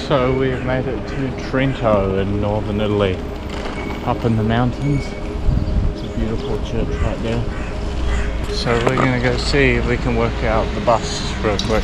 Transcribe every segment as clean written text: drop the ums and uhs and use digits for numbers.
So we've made it to Trento in northern Italy, up in the mountains. It's a beautiful church right there. So we're gonna go see if we can work out the bus real quick,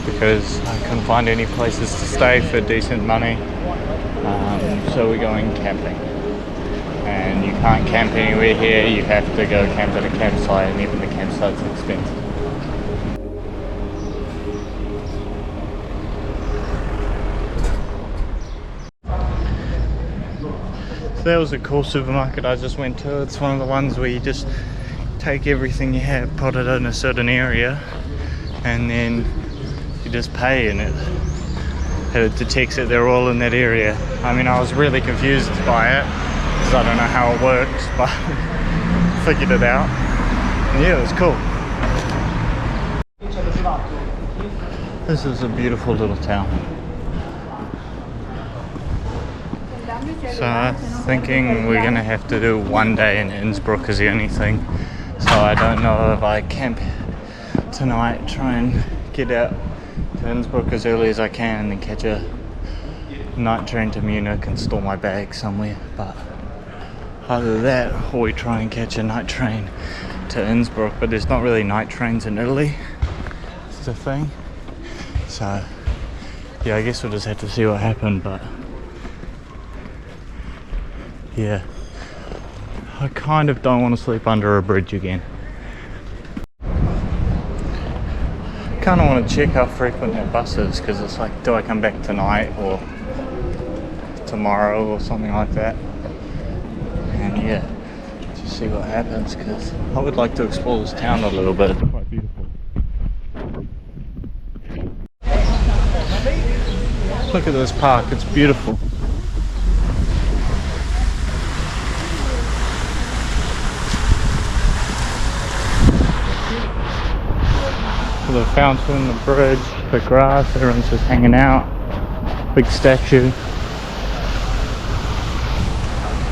because I couldn't find any places to stay for decent money. So we're going camping. And you can't camp anywhere here, you have to go camp at a campsite, and even the campsite's expensive. So that was a cool supermarket I just went to. It's one of the ones where you just take everything you have, put it in a certain area, and then you just pay, and it detects that they're all in that area. I mean, I was really confused by it, because I don't know how it works, but figured it out. And yeah, it was cool. This is a beautiful little town. So I'm thinking we're gonna have to do one day in Innsbruck is the only thing. So I don't know if I camp tonight, try and get out to Innsbruck as early as I can and then catch a night train to Munich and store my bag somewhere. But either that or we try and catch a night train to Innsbruck, but there's not really night trains in Italy. It's the thing. So yeah, I guess we'll just have to see what happens, but yeah, I kind of don't want to sleep under a bridge again. Kind of want to check how frequent that bus is, because it's like, do I come back tonight or tomorrow or something like that? And yeah, just see what happens, because I would like to explore this town a little bit. It's quite beautiful. Look at this park, it's beautiful. The fountain, the bridge, the grass, everyone's just hanging out. Big statue.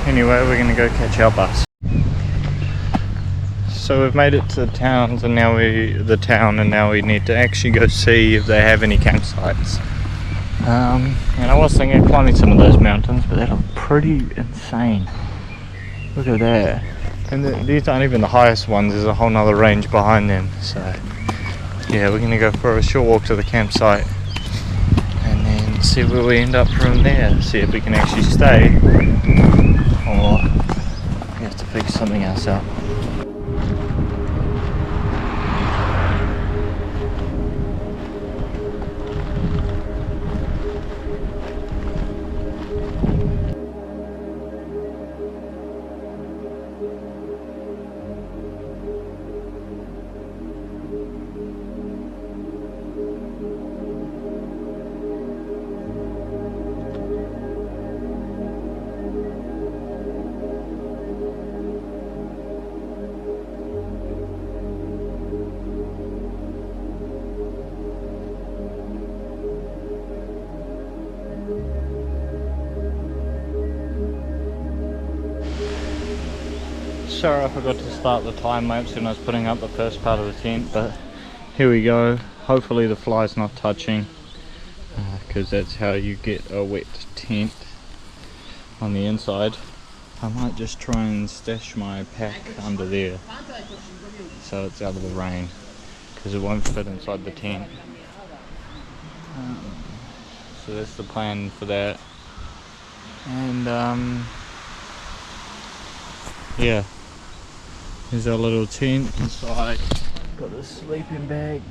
Anyway, we're gonna go catch our bus. So we've made it to the towns, and now we need to actually go see if they have any campsites. And I was thinking of climbing some of those mountains, but they look pretty insane. Look at that. And these aren't even the highest ones, there's a whole nother range behind them. So yeah, we're going to go for a short walk to the campsite and then see where we end up from there. See if we can actually stay, or we have to figure something else out. Sorry I forgot to start the time lapse when I was putting up the first part of the tent, but here we go. Hopefully the fly's not touching, because that's how you get a wet tent on the inside. I might just try and stash my pack under there so it's out of the rain, because it won't fit inside the tent. So that's the plan for that. And yeah, here's our little tent inside. Got a sleeping bag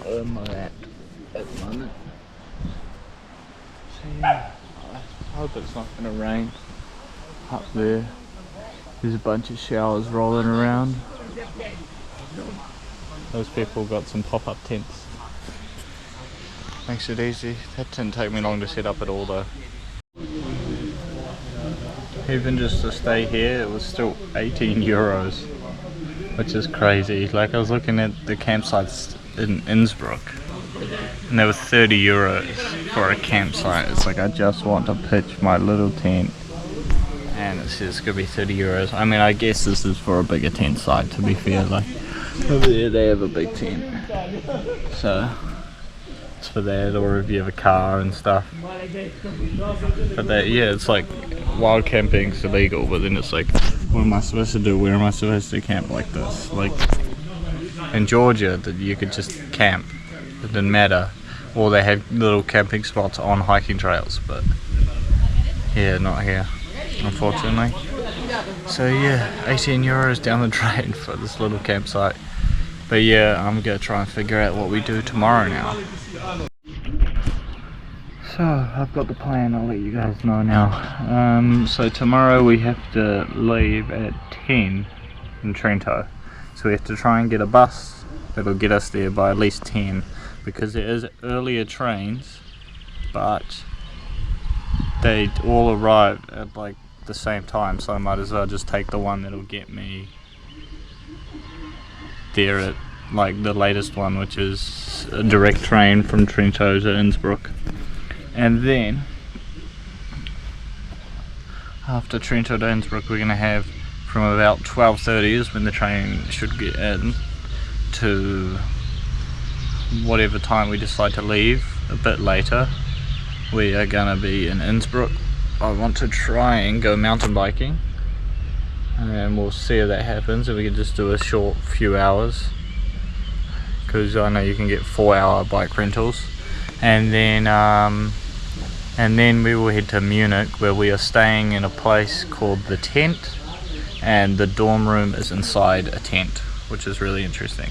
on my lap at the moment. So yeah, I hope it's not going to rain. Up there, there's a bunch of showers rolling around. Those people got some pop-up tents. Makes it easy. That didn't take me long to set up at all though. Even just to stay here, it was still 18 euros, which is crazy. Like, I was looking at the campsites in Innsbruck, and they were 30 euros for a campsite. It's like, I just want to pitch my little tent, and it says it's gonna be 30 euros. I mean, I guess this is for a bigger tent site, to be fair. Like, over there they have a big tent, so spots for that, or if you have a car and stuff. But that, yeah, it's like wild camping's illegal, but then it's like, what am I supposed to do? Where am I supposed to camp like this? Like in Georgia, that you could just camp, it didn't matter. Or they have little camping spots on hiking trails, but yeah, not here, unfortunately. So yeah, 18 euros down the drain for this little campsite. But yeah, I'm gonna try and figure out what we do tomorrow now. So I've got the plan, I'll let you guys know now. So tomorrow we have to leave at 10 in Trento. So we have to try and get a bus that'll get us there by at least 10, because there is earlier trains, but they all arrive at like the same time, so I might as well just take the one that'll get me there at like the latest one, which is a direct train from Trento to Innsbruck. And then after Trento to Innsbruck, we're going to have from about 12:30 is when the train should get in, to whatever time we decide to leave a bit later. We are going to be in Innsbruck. I want to try and go mountain biking, and we'll see if that happens, if we can just do a short few hours, because I know you can get 4-hour bike rentals. And then we will head to Munich, where we are staying in a place called the Tent, and the dorm room is inside a tent, which is really interesting.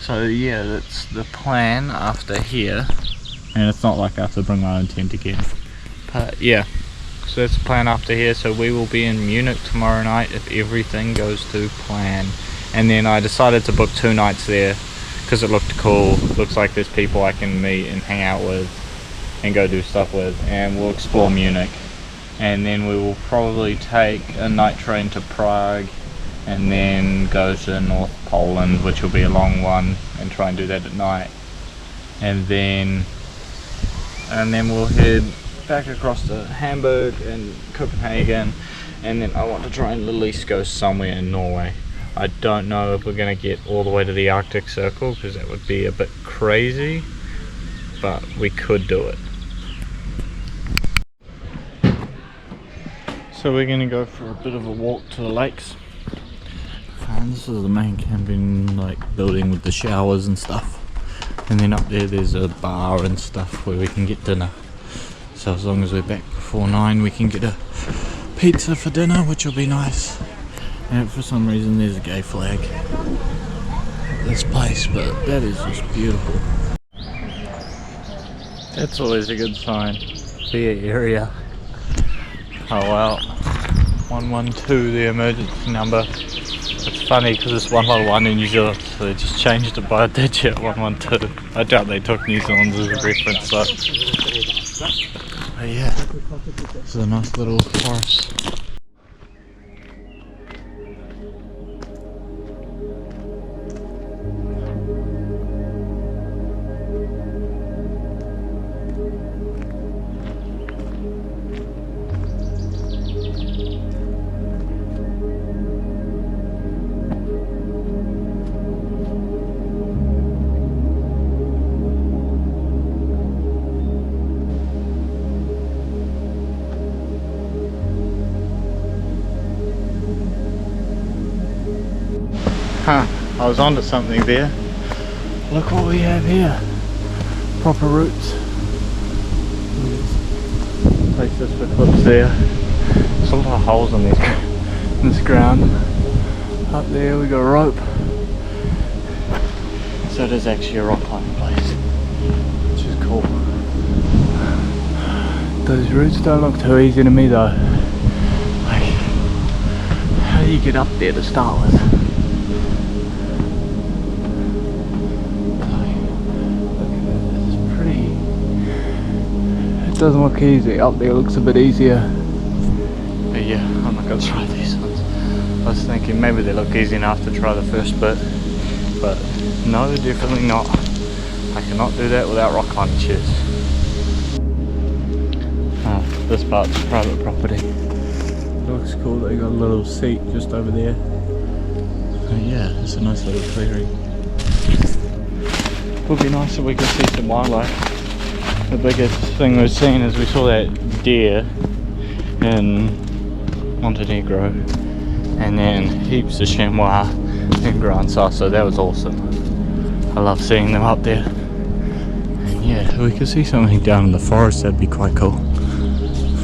So yeah, that's the plan after here, and it's not like I have to bring my own tent again, but yeah, so that's the plan after here. So we will be in Munich tomorrow night if everything goes to plan. And then I decided to book 2 nights there because it looked cool. Looks like there's people I can meet and hang out with and go do stuff with, and we'll explore Munich. And then we will probably take a night train to Prague, and then go to North Poland, which will be a long one, and try and do that at night. And then we'll head back across to Hamburg and Copenhagen, and then I want to try and at least go somewhere in Norway. I don't know if we're going to get all the way to the Arctic Circle, because that would be a bit crazy, but we could do it. So we're going to go for a bit of a walk to the lakes. And this is the main camping building with the showers and stuff. And then up there there's a bar and stuff where we can get dinner. So as long as we're back before 9, we can get a pizza for dinner, which will be nice. And for some reason there's a gay flag at this place, but that is just beautiful. That's always a good sign. Beer area. Oh well. 112, the emergency number. It's funny because it's 111 in New Zealand, so they just changed it by a digit, 112. I doubt they took New Zealand as a reference, though. But yeah, this is a nice little forest. Huh, I was onto something there. Look what we have here. Proper roots. Place this for clips there. There's a lot of holes in this ground. Up there we got a rope. So it is actually a rock climbing place, which is cool. Those roots don't look too easy to me though. Like, how do you get up there to start with? Doesn't look easy. Up there looks a bit easier. But yeah, I'm not going to try these ones. I was thinking maybe they look easy enough to try the first bit, but no, definitely not. I cannot do that without rock climbing shoes. This part's private property. It looks cool. They got a little seat just over there. But yeah, it's a nice little clearing. Would be nice if we could see some wildlife. The biggest thing we've seen is we saw that deer in Montenegro, and then heaps of chamois in Grand Sasso. That was awesome. I love seeing them up there. And yeah, we could see something down in the forest. That'd be quite cool.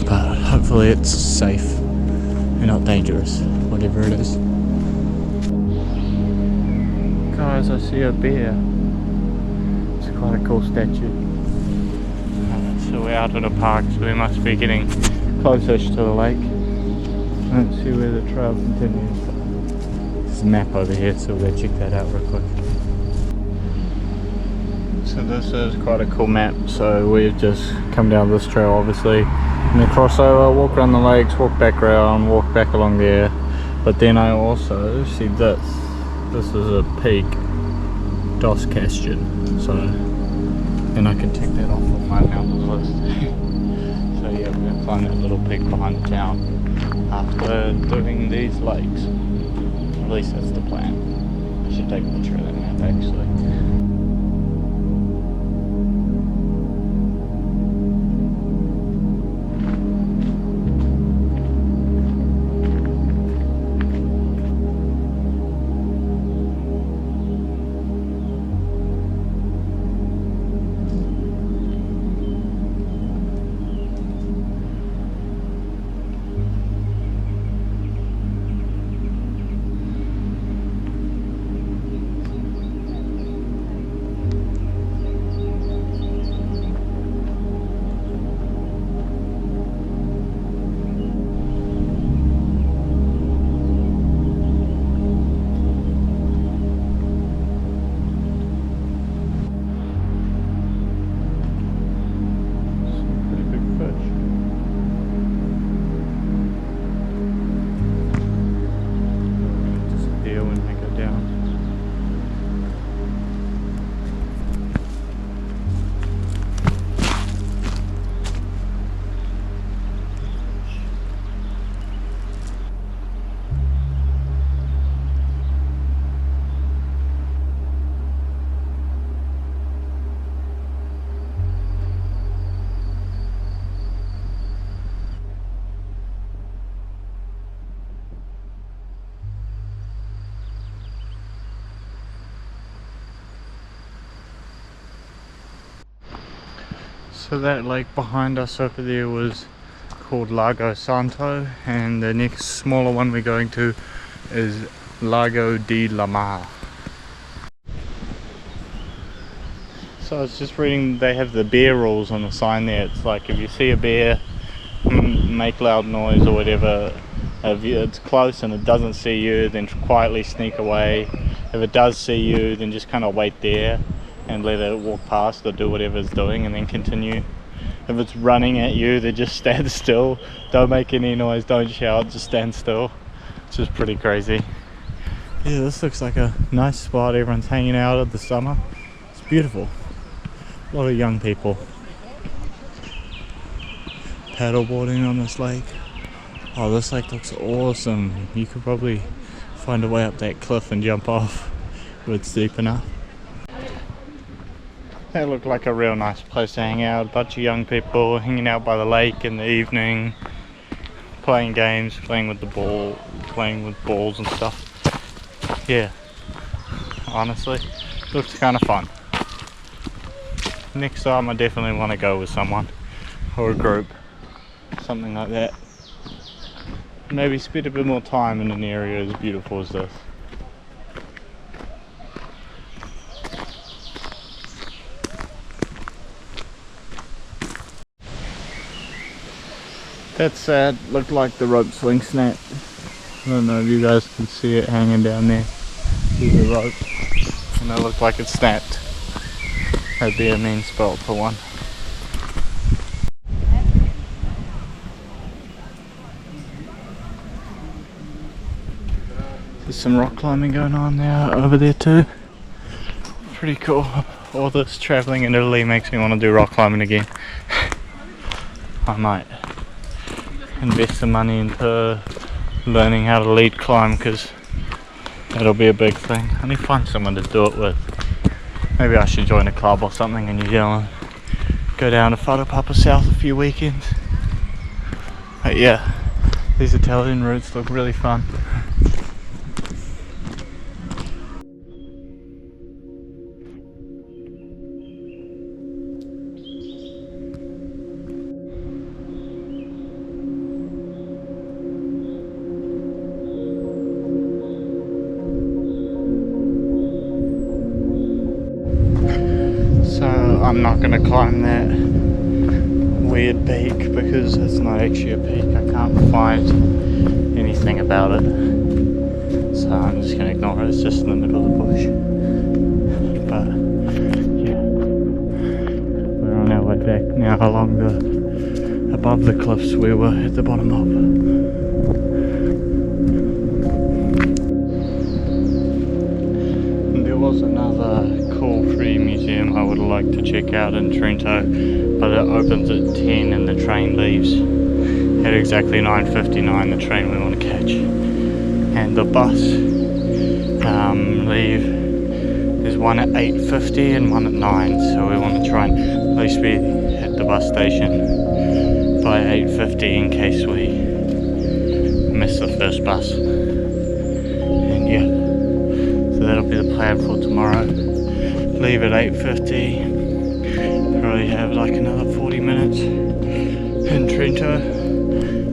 But hopefully it's safe and not dangerous, whatever it is. Guys, I see a bear. It's quite a cool statue. So we're out in a park, so we must be getting close-ish to the lake. I don't see where the trail continues. There's a map over here, so we'll check that out real quick. So this is quite a cool map. So we've just come down this trail, obviously, and then cross over, walk around the lakes, walk back around, walk back along there. But then I also see this. This is a peak, Dos Castion. So then I can tick that off of my mountain list. So yeah, we're gonna climb that little peak behind the town after doing these lakes. At least that's the plan. I should take a picture of that map actually. So that lake behind us over there was called Lago Santo, and the next smaller one we're going to is Lago di Lamar. So I was just reading, they have the bear rules on the sign there. It's like if you see a bear, make loud noise or whatever. If it's close and it doesn't see you, then quietly sneak away. If it does see you, then just kind of wait there and let it walk past or do whatever it's doing and then continue. If it's running at you, then just stand still. Don't make any noise, don't shout, just stand still. Which is pretty crazy. Yeah, this looks like a nice spot. Everyone's hanging out in the summer. It's beautiful. A lot of young people paddleboarding on this lake. Oh, this lake looks awesome. You could probably find a way up that cliff and jump off if it's deep enough. That looked like a real nice place to hang out. A bunch of young people hanging out by the lake in the evening, playing games, playing with balls and stuff. Yeah, honestly, looks kind of fun. Next time I definitely want to go with someone or a group, something like that. Maybe spend a bit more time in an area as beautiful as this. That sad, looked like the rope swing snapped. I don't know if you guys can see it hanging down there. There's a rope, and that looked like it snapped. That'd be a mean spot for one. There's some rock climbing going on now over there too. Pretty cool. All this travelling in Italy makes me want to do rock climbing again. I might invest some money into learning how to lead climb, because that'll be a big thing. I need to find someone to do it with. Maybe I should join a club or something in New Zealand. go down to Whakapapa South a few weekends. But yeah, these Italian routes look really fun. So I'm not going to climb that weird peak because it's not actually a peak. I can't find anything about it, so I'm just going to ignore it. It's just in the middle of the bush. But yeah, we're on our way back now along above the cliffs we were at the bottom of. Was another cool free museum I would like to check out in Trento, but it opens at 10 and the train leaves at exactly 9:59, the train we want to catch. And the bus leave, there's one at 8:50 and one at 9, so we want to try and at least be at the bus station by 8:50 in case we miss the first bus. And yeah, so that'll be the plan for tomorrow. Leave at 8:50. Probably have like another 40 minutes in Trento,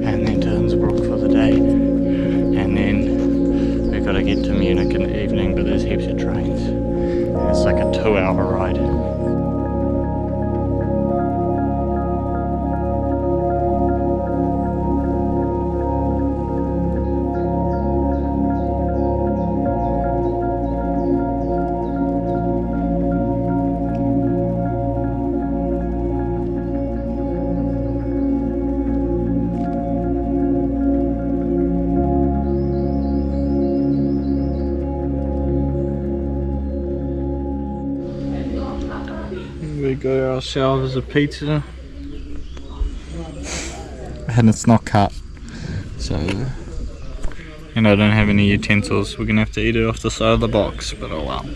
and then to Innsbruck for the day. And then we've got to get to Munich in the evening, but there's heaps of trains. And it's like a 2-hour ride. We got ourselves a pizza and it's not cut, so I don't have any utensils. We're gonna have to eat it off the side of the box, but oh well.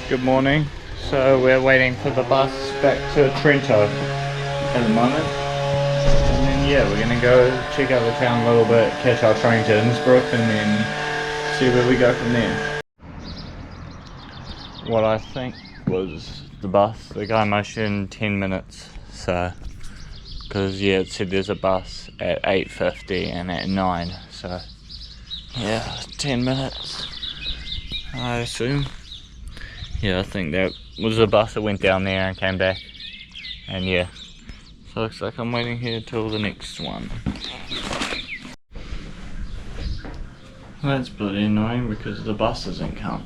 Good morning. So we're waiting for the bus back to Trento at the moment. And then yeah, we're gonna go check out the town a little bit, catch our train to Innsbruck, and then see where we go from there. What I think was the bus, the guy mentioned 10 minutes, so because yeah, it said there's a bus at 8:50 and at 9, so yeah, 10 minutes I assume. Yeah, I think that was the bus that went down there and came back. And yeah, so it looks like I'm waiting here till the next one. That's bloody annoying because the bus doesn't come.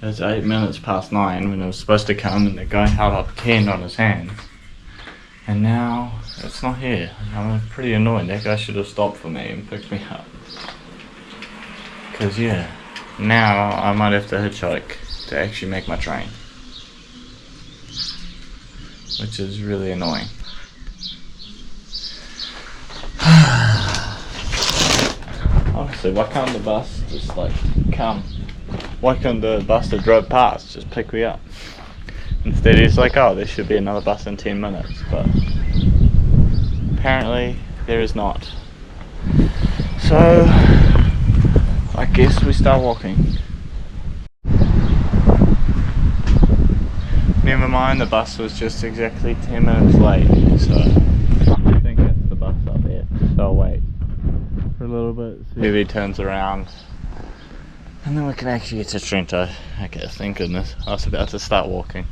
It's 8 minutes past 9 when it was supposed to come, and the guy held up 10 on his hands. And now it's not here. I'm pretty annoyed. That guy should have stopped for me and picked me up. Because yeah, now I might have to hitchhike to actually make my train, which is really annoying. Honestly, why can't the bus just like come? Why can't the bus that drove past just pick me up? Instead he's like, oh, there should be another bus in 10 minutes, but apparently there is not. So I guess we start walking. Never mind, the bus was just exactly 10 minutes late, so I think that's the bus up there. So I'll wait for a little bit, see if he turns around, and then we can actually get to Trento. Okay, thank goodness, I was about to start walking.